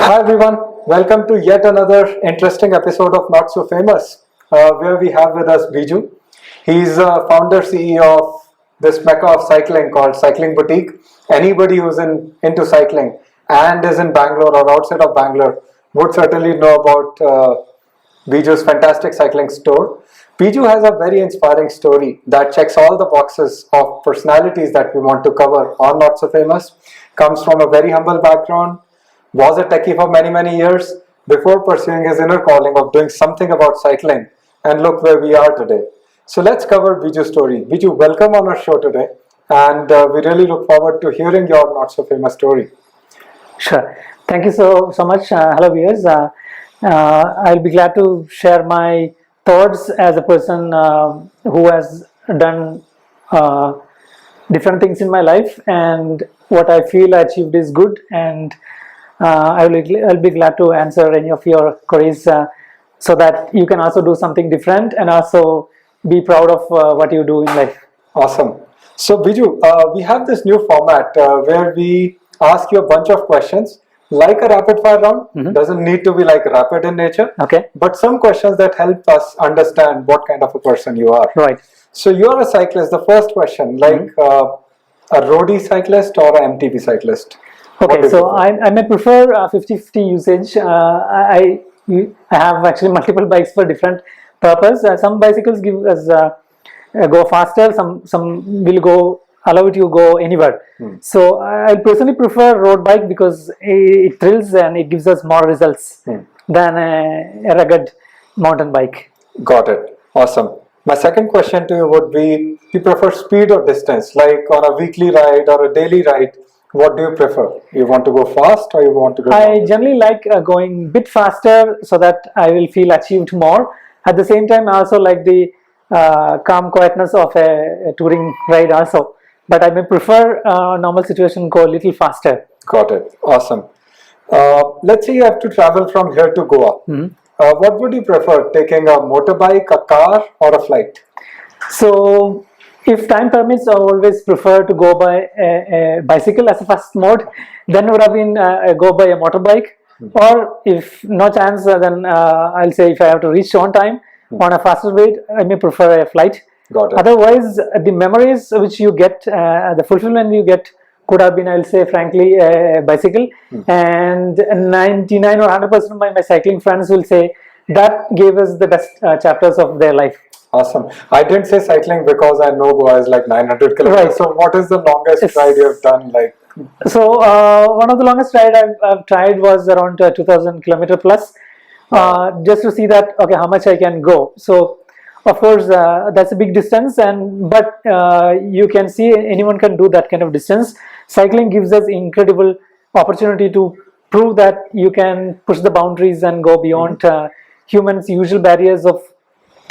Hi everyone, welcome to yet another interesting episode of Not So Famous, where we have with us Biju. He's founder CEO of this mecca of cycling called Cycling Boutique. Anybody who's into cycling and is in Bangalore or outside of Bangalore would certainly know about Biju's fantastic cycling store. Biju has a very inspiring story that checks all the boxes of personalities that we want to cover on Not So Famous. Comes from a very humble background, was a techie for many years before pursuing his inner calling of doing something about cycling, and look where we are today. So let's cover Biju's story. Biju, welcome on our show today, and we really look forward to hearing your Not So Famous story. Sure. Thank you so much. Hello viewers. I'll be glad to share my thoughts as a person who has done different things in my life, and what I feel I achieved is good, and I'll be glad to answer any of your queries so that you can also do something different and also be proud of what you do in life. Awesome. So Biju, we have this new format where we ask you a bunch of questions like a rapid fire round. Doesn't need to be like rapid in nature. Okay. But some questions that help us understand what kind of a person you are. Right. So you're a cyclist. The first question, like a roadie cyclist or an MTB cyclist? Okay, so I may prefer 50-50 usage. I have actually multiple bikes for different purpose. Some bicycles give us go faster. Some will allow you to go anywhere. So I personally prefer road bike because it thrills and it gives us more results than a rugged mountain bike. Got it. Awesome. My second question to you would be: you prefer speed or distance? Like on a weekly ride or a daily ride, what do you prefer? You want to go fast or you want to go I generally like going a bit faster so that I will feel achieved more. At the same time, I also like the calm quietness of a touring ride also. But I may prefer normal situation go a little faster. Got it. Awesome. Let's say you have to travel from here to Goa. What would you prefer? Taking a motorbike, a car, or a flight? So, if time permits, I always prefer to go by a bicycle as a first mode. Then would have been go by a motorbike. Or if no chance, then I'll say if I have to reach on time on a faster way, I may prefer a flight. Got it. Otherwise, the memories which you get, the fulfillment you get could have been, I'll say frankly, a bicycle. And 99 or 100% of my cycling friends will say that gave us the best chapters of their life. Awesome. I didn't say cycling because I know Goa is like 900 kilometers. Right. So what is the longest ride you have done? So one of the longest ride I've tried was around 2000 kilometer plus, just to see that, okay, how much I can go. So of course that's a big distance, but you can see anyone can do that kind of distance. Cycling gives us incredible opportunity to prove that you can push the boundaries and go beyond humans' usual barriers of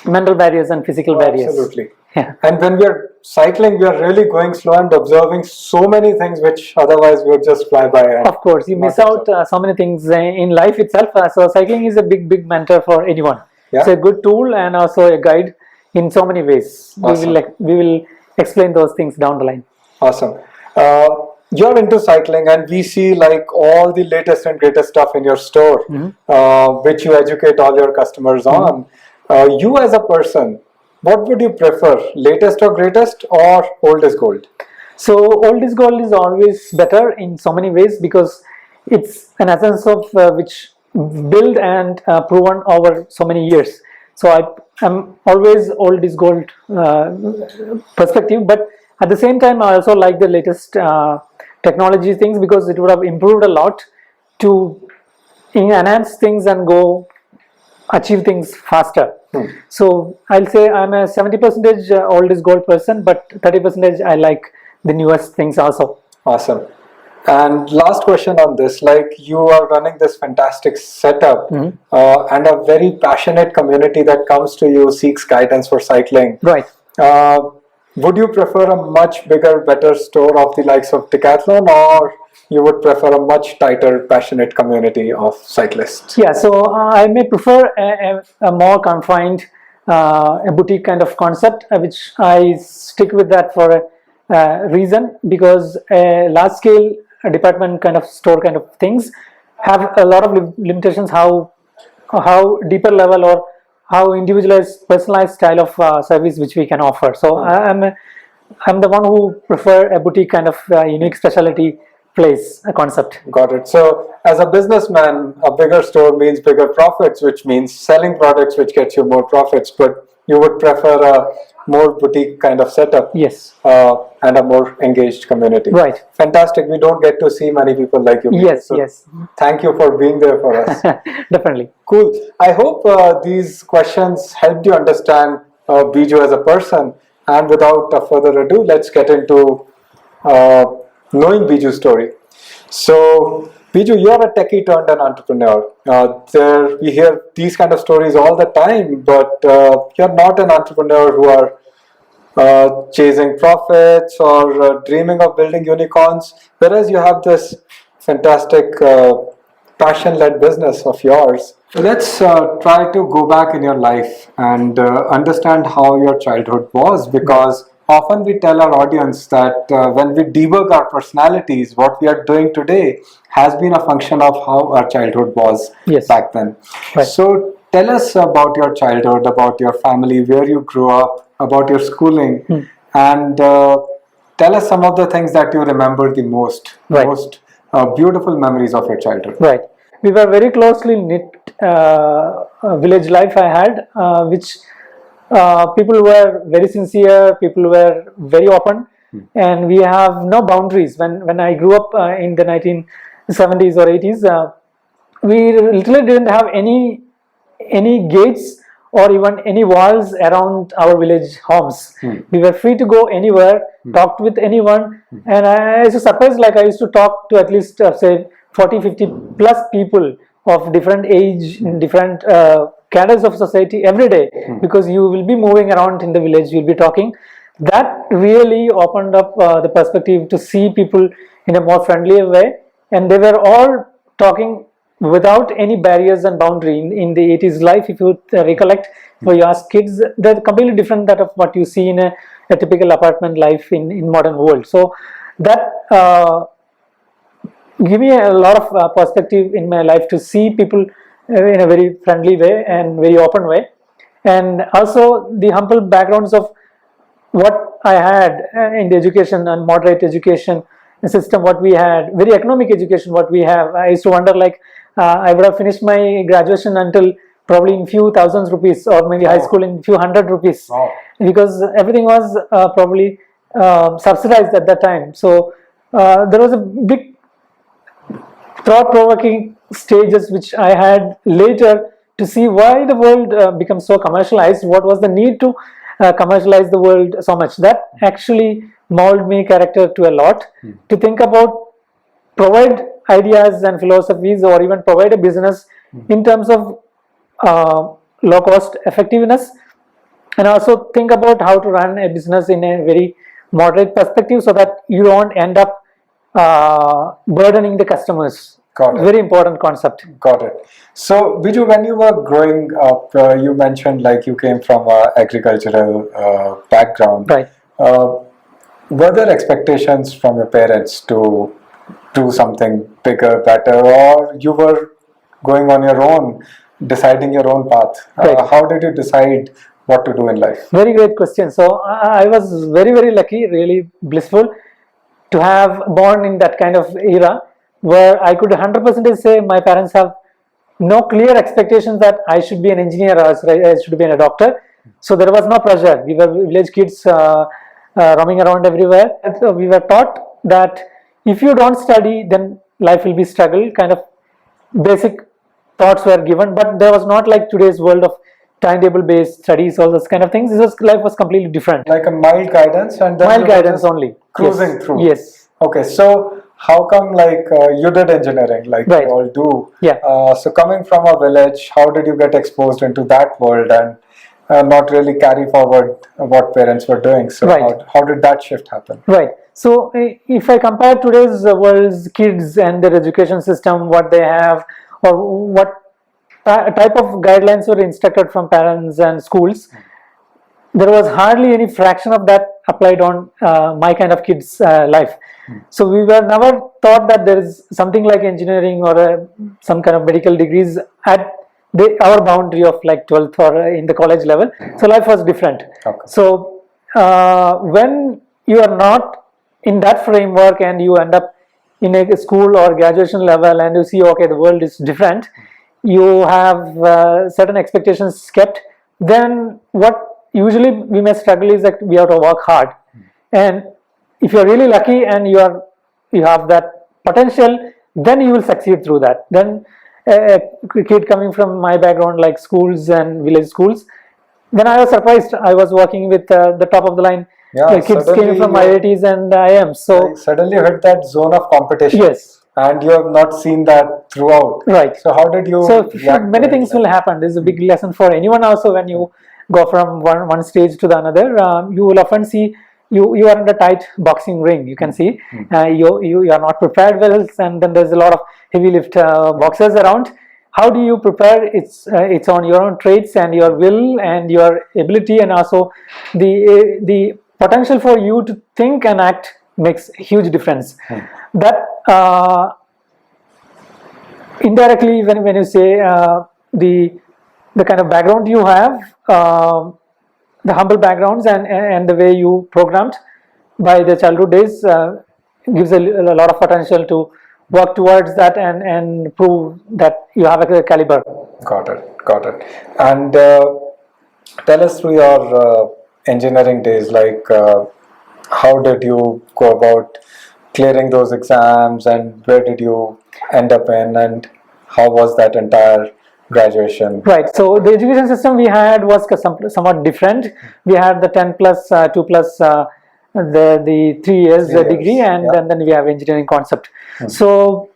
mental barriers and physical barriers. Absolutely. Yeah. And when we are cycling, we are really going slow and observing so many things which otherwise we would just fly by. Of course, you miss out so many things in life itself. So cycling is a big mentor for anyone. Yeah. It's a good tool and also a guide in so many ways. Awesome. We will explain those things down the line. Awesome. You're into cycling and we see like all the latest and greatest stuff in your store, which you educate all your customers on. You as a person, what would you prefer, latest or greatest or old is gold? So old is gold is always better in so many ways because it's an essence of which built and proven over so many years. So I'm always old is gold perspective, but at the same time I also like the latest technology things because it would have improved a lot to enhance things and achieve things faster. So I'll say I'm a 70% old is gold person, but 30% I like the newest things also. Awesome. And last question on this, like you are running this fantastic setup and a very passionate community that comes to you, seeks guidance for cycling. Right. Would you prefer a much bigger, better store of the likes of Decathlon, or you would prefer a much tighter, passionate community of cyclists? Yeah, so I may prefer a more confined, a boutique kind of concept, which I stick with that for a reason, because a large scale department kind of store kind of things have a lot of limitations how deeper level or how individualized, personalized style of service which we can offer. So I'm the one who prefer a boutique kind of unique specialty place, a concept. Got it. So, as a businessman, a bigger store means bigger profits, which means selling products which gets you more profits. But you would prefer a more boutique kind of setup, Yes. and a more engaged community. Right. Fantastic. We don't get to see many people like you. Yes, So yes. thank you for being there for us. Definitely. Cool. I hope these questions helped you understand Biju as a person. And without further ado, let's get into knowing Biju's story. So, Biju, you're a techie turned an entrepreneur. We hear these kind of stories all the time, but you're not an entrepreneur who are chasing profits or dreaming of building unicorns, whereas you have this fantastic passion-led business of yours. Let's try to go back in your life and understand how your childhood was, because often we tell our audience that when we debug our personalities, what we are doing today has been a function of how our childhood was Yes. back then. Right. So tell us about your childhood, about your family, where you grew up, about your schooling, and tell us some of the things that you remember the most, Right. most beautiful memories of your childhood. Right. We were very closely knit village life I had, which people were very sincere, people were very open, and we have no boundaries. When I grew up in the 1970s or 80s, we literally didn't have any gates or even any walls around our village homes. We were free to go anywhere, talk with anyone, and I was surprised, like I used to talk to at least say 40-50 plus people of different age, different cadres of society every day, because you will be moving around in the village, you'll be talking. That really opened up the perspective to see people in a more friendly way, and they were all talking without any barriers and boundary. In the 80s life, if you recollect, for you ask kids, they're completely different that of what you see in a typical apartment life in modern world. So that give me a lot of perspective in my life to see people in a very friendly way and very open way, and also the humble backgrounds of what I had in the education and moderate education system, what we had, very economic education, what we have. I used to wonder, like, I would have finished my graduation until probably in few thousands rupees, or maybe high school in few hundred rupees, because everything was probably subsidized at that time. So there was a big thought-provoking stages which I had later to see why the world becomes so commercialized. What was the need to commercialize the world so much? That actually molded me character to a lot, to think about, provide ideas and philosophies, or even provide a business in terms of low cost effectiveness, and also think about how to run a business in a very moderate perspective, so that you don't end up burdening the customers. Got it. Very important concept. Got it. So, Biju, when you were growing up, you mentioned like you came from an agricultural background. Right. Were there expectations from your parents to do something bigger, better, or you were going on your own, deciding your own path? Right. How did you decide what to do in life? Very great question. So I was very lucky, really blissful to have born in that kind of era, where I could 100% say my parents have no clear expectations that I should be an engineer or I should be a doctor. So there was no pressure. We were village kids roaming around everywhere. And so we were taught that if you don't study, then life will be struggle. Kind of basic thoughts were given, but there was not like today's world of timetable based studies, all those kind of things. Life was completely different. Like a mild guidance, and then Mild guidance only. cruising Yes. through. Yes. Okay, so how come like you did engineering, like Right. we all do? Yeah. So coming from a village, how did you get exposed into that world and not really carry forward what parents were doing? So Right. how did that shift happen? Right. So if I compare today's world's kids and their education system, what they have, or what type of guidelines were instructed from parents and schools, there was hardly any fraction of that applied on my kind of kids' life. So we were never thought that there is something like engineering or some kind of medical degrees at our boundary of like 12th or in the college level. So life was different. Okay. So when you are not in that framework and you end up in a school or graduation level and you see, okay, the world is different, you have certain expectations kept, then what usually we may struggle is that we have to work hard. And if you're really lucky and you have that potential, then you will succeed through that. Then a kid coming from my background, like schools and village schools, then I was surprised. I was working with the top of the line kids came from IITs and IIMs. So suddenly you hit that zone of competition. Yes. And you have not seen that throughout. Right. So how did you? So many things will happen. This is a big lesson for anyone also. When you go from one stage to the another, you will often see you are in a tight boxing ring. You can see you are not prepared well, and then there's a lot of heavy lift boxers around. How do you prepare? It's on your own traits and your will and your ability, and also the potential for you to think and act makes a huge difference. That indirectly, when you say the kind of background you have, the humble backgrounds and the way you programmed by the childhood days gives a lot of potential to work towards that and prove that you have a caliber. Got it. And tell us through your engineering days, like how did you go about clearing those exams, and where did you end up in, and how was that entire graduation? Right. So the education system we had was somewhat different. We had the 10 plus 2 plus the 3 years degree, and then we have engineering concept. So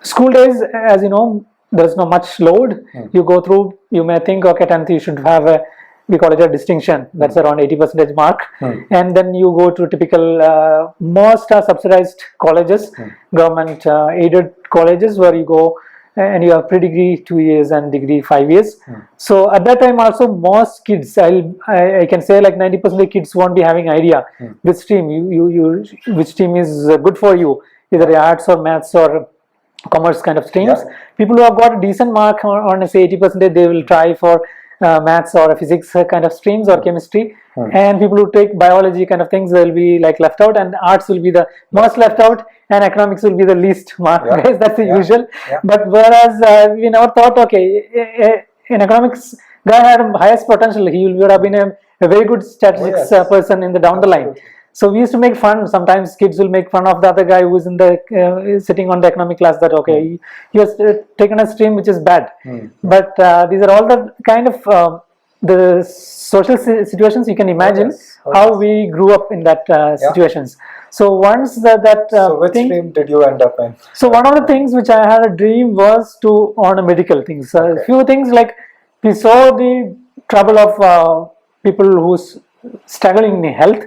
school days, as you know, there's not much load. You go through, you may think, okay, 10th you should have we call it a distinction, that's around 80% mark, and then you go to typical most are subsidized colleges, government aided colleges, where you go and you have pre-degree 2 years and degree 5 years. So at that time also, most kids, I can say like 90% of kids won't be having idea which stream which stream is good for you, either arts or maths or commerce kind of streams. People who have got a decent mark on say 80%, they will try for maths or physics kind of streams or chemistry, and people who take biology kind of things, they will be like left out, and arts will be the most left out, and economics will be the least mark. That's the usual. But whereas we never thought, okay, in economics guy had highest potential, he would have been a very good statistics person in the down the line. So we used to make fun. Sometimes kids will make fun of the other guy who's in the sitting on the economic class, that okay, he has taken a stream which is bad. But these are all the kind of the social situations you can imagine how we grew up in that situations. So once so which stream did you end up in? So one of the things which I had a dream was to on a medical things. A few things, like we saw the trouble of people who's struggling in health,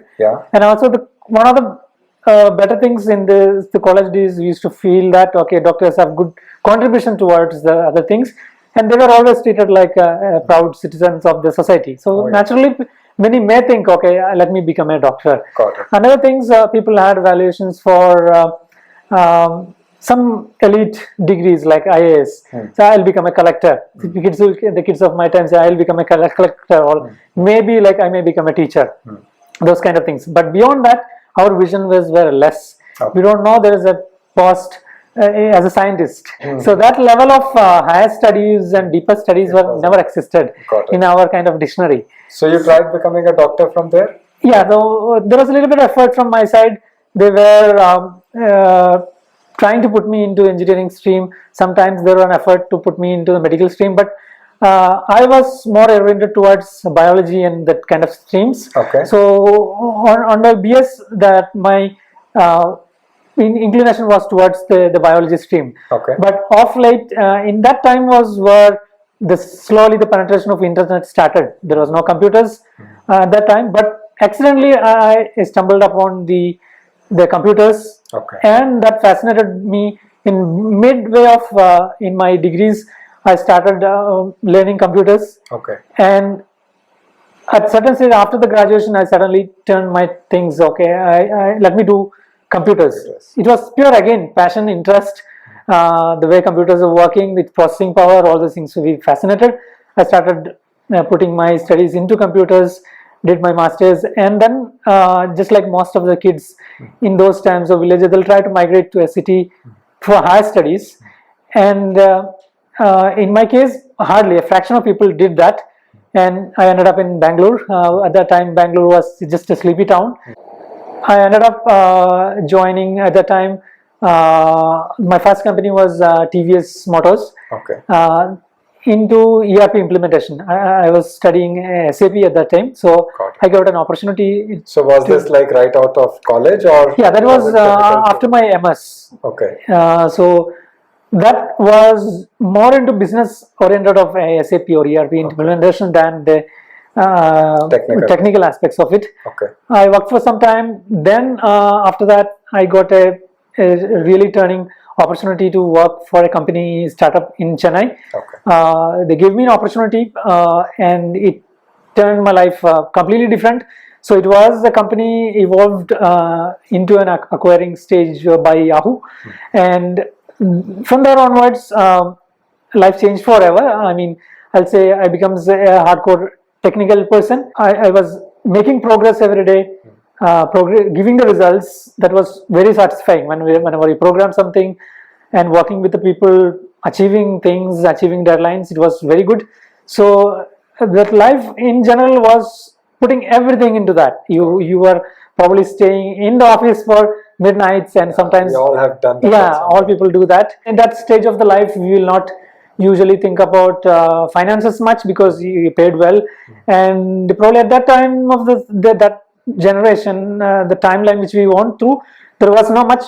and also one of the better things in the college days, we used to feel that okay, doctors have good contribution towards the other things, and they were always treated like proud citizens of the society. So naturally many may think, okay, let me become a doctor. Another things, people had valuations for some elite degrees like IAS. So I'll become a collector. The kids of my time say I'll become a collector, or maybe like I may become a teacher. Those kind of things. But beyond that, our vision was very less. We don't know there is a post as a scientist. So that level of higher studies and deeper studies were never existed in our kind of dictionary. So you tried becoming a doctor from there? Yeah, though there was a little bit of effort from my side. They were trying to put me into engineering stream. Sometimes there was an effort to put me into the medical stream, but I was more oriented towards biology and that kind of streams. So on my BS, that my inclination was towards the biology stream. But of late, in that time was where slowly the penetration of internet started. There was no computers at that time, but accidentally I stumbled upon the computers, and that fascinated me. In midway of in my degrees, I started learning computers, and at certain stage after the graduation, I suddenly turned my things. Okay, let me do computers. It was pure again passion, interest. The way computers are working with processing power, all those things to be fascinated. I started putting my studies into computers, did my masters, and then just like most of the kids in those times of villages, they'll try to migrate to a city for higher studies. And in my case, hardly a fraction of people did that, and I ended up in Bangalore. At that time, Bangalore was just a sleepy town. I ended up joining at that time. My first company was TVS Motors. Okay. Into ERP implementation. I was studying SAP at that time, so Got it. I got an opportunity. So was this like right out of college, or? Yeah, that was it difficult to- after my MS. Okay. So that was more into business oriented of SAP or ERP implementation than the technical aspects of it. Okay. I worked for some time. Then after that, I got a really turning opportunity to work for a company startup in Chennai. Okay. They gave me an opportunity, and it turned my life completely different. So it was the company evolved into an acquiring stage by Yahoo, and from there onwards, life changed forever. I mean, I'll say I becomes a hardcore technical person. I was making progress every day, giving the results. That was very satisfying whenever you program something and working with the people, achieving things, achieving deadlines. It was very good. So that life in general was putting everything into that. You were probably staying in the office for midnights, and sometimes We all have done that. yeah, all people do that. In that stage of the life, we will not usually think about finances much because you paid well, and probably at that time of that generation, the timeline which we want to, there was not much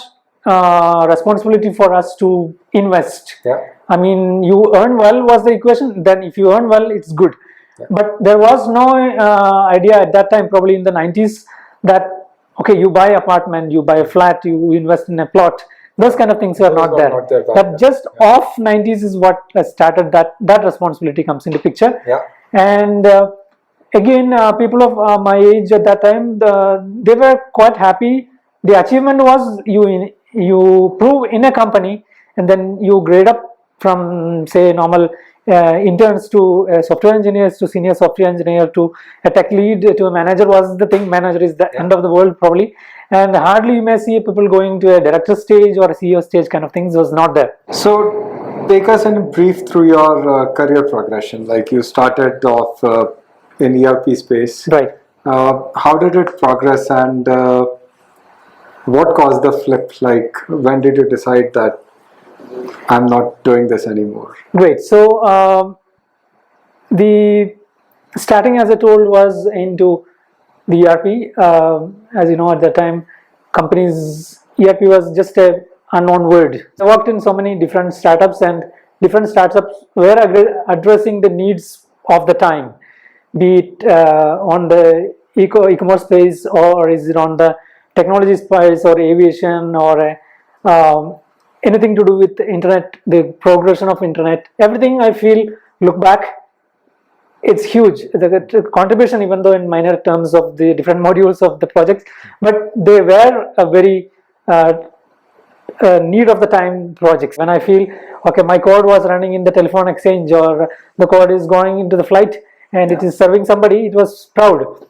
responsibility for us to invest. Yeah. I mean, you earn well was the equation. Then if you earn well, it's good. Yeah. But there was no idea at that time, probably in the 90s, that okay, you buy apartment, you buy a flat, you invest in a plot. Those kind of things were not there. back That then. just off 90s is what started that responsibility comes into picture. Yeah. And again, people of my age at that time, they were quite happy. The achievement was you prove in a company, and then you grade up from say normal interns to software engineers to senior software engineer to a tech lead to a manager was the thing. Manager is the end of the world probably, and hardly you may see people going to a director stage or a CEO stage kind of things was not there. So take us in brief through your career progression. Like you started off in ERP space. Right. How did it progress, and what caused the flip? Like when did you decide that I'm not doing this anymore? Great. So the starting, as I told, was into the ERP. As you know, at that time, companies ERP was just a unknown word. I worked in so many different startups, and different startups were addressing the needs of the time, be it on the e-commerce space, or is it on the technology space, or aviation, or anything to do with the internet, the progression of internet. Everything I feel, look back, it's huge. The contribution, even though in minor terms of the different modules of the project, but they were a very need of the time projects. When I feel, okay, my code was running in the telephone exchange, or the code is going into the flight and it is serving somebody, it was proud.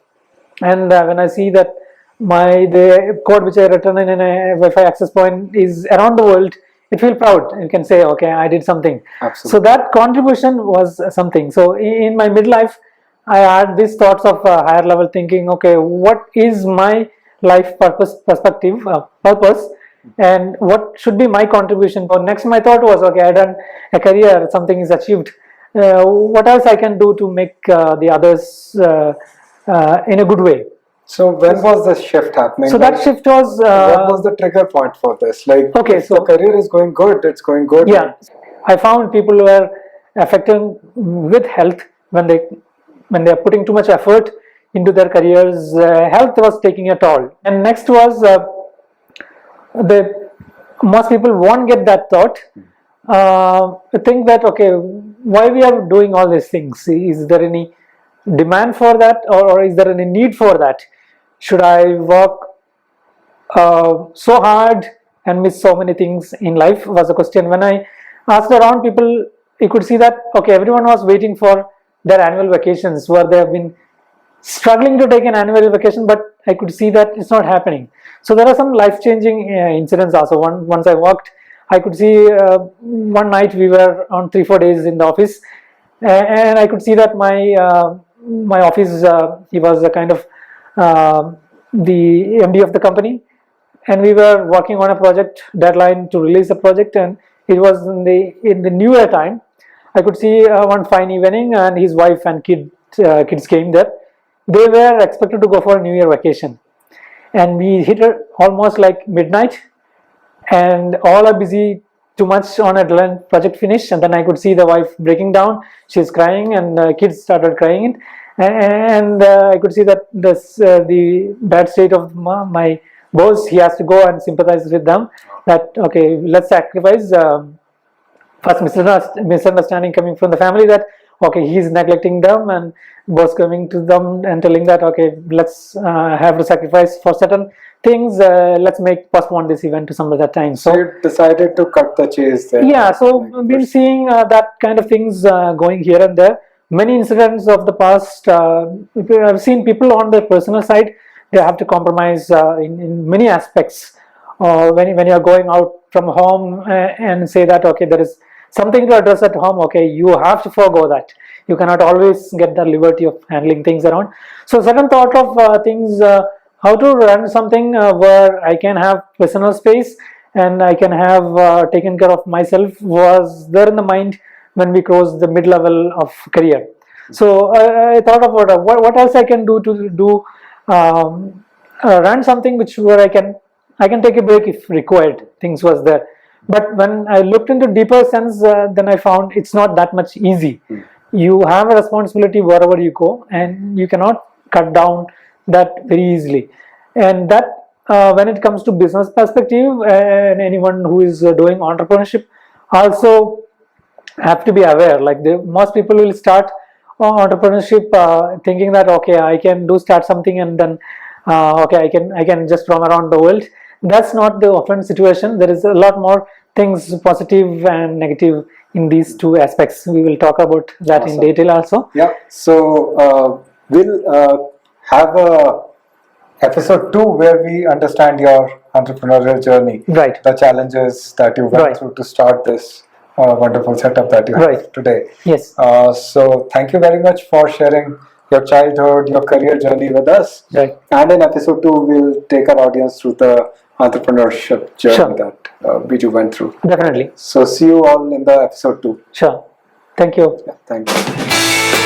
And when I see that the code which I written in a Wi-Fi access point is around the world, it feels proud. You can say, okay, I did something. Absolutely. So that contribution was something. So in my midlife, I had these thoughts of higher level thinking. Okay, what is my life purpose, and what should be my contribution? So next, my thought was, okay, I done a career, something is achieved. What else I can do to make the others in a good way? So when was this shift happening? So that shift was. What was the trigger point for this? Like, okay, if so the career is going good, it's going good. Yeah, I found people were affected with health when they are putting too much effort into their careers. Health was taking a toll. And next was most people won't get that thought. Think that, okay, why we are doing all these things? Is there any demand for that, or is there any need for that? Should I work so hard and miss so many things in life, was a question. When I asked around people, you could see that okay, everyone was waiting for their annual vacations, where they have been struggling to take an annual vacation, but I could see that it's not happening. So there are some life-changing incidents also. Once I walked, I could see one night we were on 3-4 days in the office, and I could see that my office, he was a kind of the MD of the company, and we were working on a project deadline to release a project, and it was in the New Year time. I could see one fine evening, and his wife and kids came there. They were expected to go for a New Year vacation, and we hit it almost like midnight, and all are busy too much on a deadline project finish. And then I could see the wife breaking down. She's crying, and kids started crying, and I could see that the bad state of my boss. He has to go and sympathize with them. That okay, let's sacrifice. First misunderstanding coming from the family that okay, he's neglecting them, and boss coming to them and telling that okay, let's have to sacrifice for certain things. Let's postpone this event to some other time. So you decided to cut the chase there. Yeah, so we've been seeing that kind of things going here and there. Many incidents of the past. I've seen people on their personal side, they have to compromise in many aspects. When you are going out from home and say that okay, there is something to address at home, okay, you have to forego that. You cannot always get the liberty of handling things around. So certain thought of things, how to run something where I can have personal space and I can have taken care of myself was there in the mind when we crossed the mid-level of career. So I thought about what else I can do to do run something where I can take a break if required. Things was there. But when I looked into deeper sense, then I found it's not that much easy. You have a responsibility wherever you go, and you cannot cut down that very easily. And that when it comes to business perspective, and anyone who is doing entrepreneurship also have to be aware. Like most people will start entrepreneurship thinking that okay, I can start something, and then okay, I can just roam around the world. That's not the often situation. There is a lot more things positive and negative in these two aspects. We will talk about that in detail also. Yeah. So we'll have a episode 2 where we understand your entrepreneurial journey. Right. The challenges that you went through to start this wonderful setup that you have today. Yes. So thank you very much for sharing your childhood, your career journey with us. Right. And in episode 2, we'll take our audience through the entrepreneurship journey that Biju went through. Definitely. So see you all in the episode 2. Sure. Thank you. Yeah, thank you.